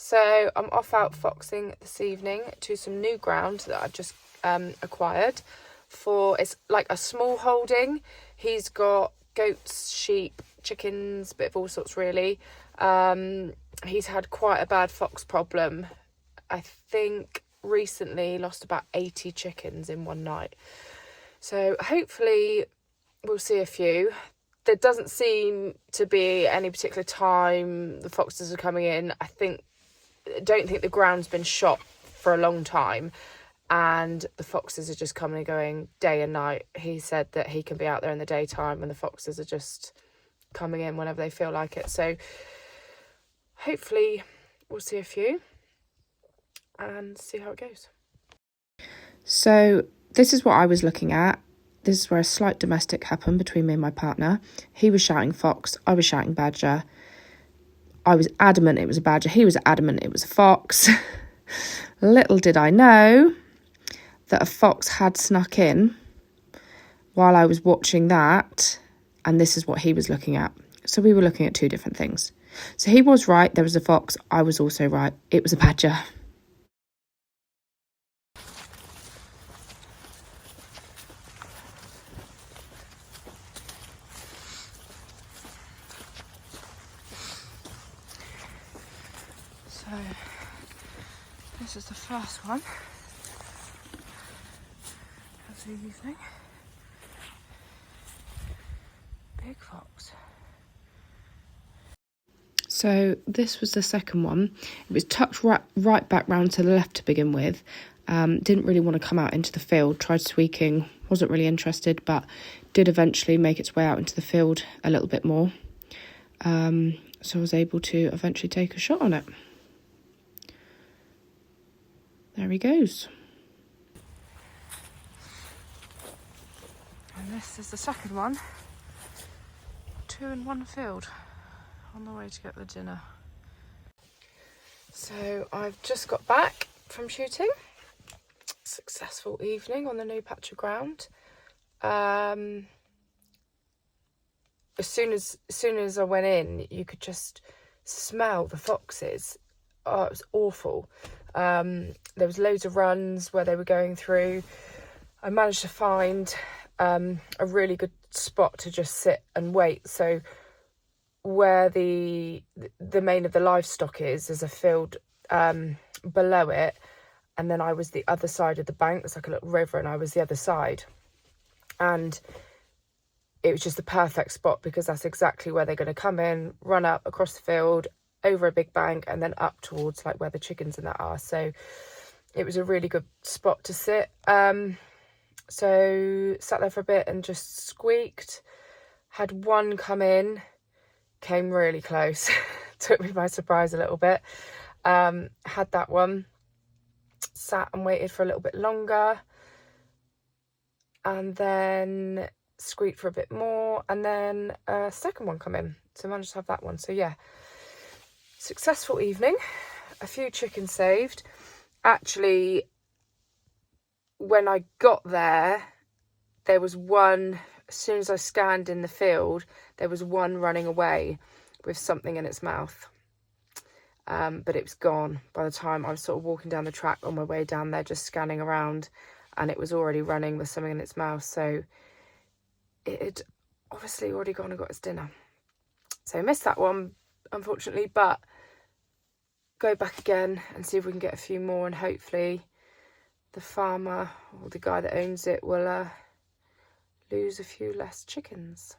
So I'm off out foxing this evening to some new ground that I've just acquired for, it's like a small holding. He's got goats, sheep, chickens, bit of all sorts really. He's had quite a bad fox problem. I think recently he lost about 80 chickens in one night. So hopefully we'll see a few. There doesn't seem to be any particular time the foxes are coming in. I don't think the ground's been shot for a long time, and the foxes are just coming and going day and night. He said that he can be out there in the daytime and the foxes are just coming in whenever they feel like it. So hopefully we'll see a few and see how it goes. So this is what I was looking at. This is where a slight domestic happened between me and my partner. He was shouting fox, I was shouting badger. I was adamant it was a badger. He was adamant it was a fox. Little did I know that a fox had snuck in while I was watching that, and this is what he was looking at. So we were looking at two different things. So he was right, there was a fox. I was also right, it was a badger. So this is the first one of the evening. Big fox. So this was the second one. It was tucked right back round to the left to begin with. Didn't really want to come out into the field. Tried squeaking, wasn't really interested, but did eventually make its way out into the field a little bit more. So I was able to eventually take a shot on it. There he goes. And this is the second one. 2 in one field on the way to get the dinner. So I've just got back from shooting. Successful evening on the new patch of ground. As soon as I went in, you could just smell the foxes. Oh, it was awful. There was loads of runs where they were going through. I managed to find a really good spot to just sit and wait. So where the main of the livestock is, there's a field below it, and then I was the other side of the bank. There's like a little river, and I was the other side, and it was just the perfect spot because that's exactly where they're going to come in, run up across the field, over a big bank, and then up towards like where the chickens and that are. So it was a really good spot to sit. So sat there for a bit and just squeaked. Had one come in, came really close. Took me by surprise a little bit. Had that one, sat and waited for a little bit longer, and then squeaked for a bit more, and then a second one come in. So I managed to have that one. So yeah, successful evening. A few chickens saved. Actually, when I got there, there was one, as soon as I scanned in the field, there was one running away with something in its mouth. But it was gone by the time I was sort of walking down the track on my way down there, just scanning around, and it was already running with something in its mouth. So it had obviously already gone and got its dinner. So I missed that one, unfortunately, but go back again and see if we can get a few more, and hopefully the farmer or the guy that owns it will lose a few less chickens.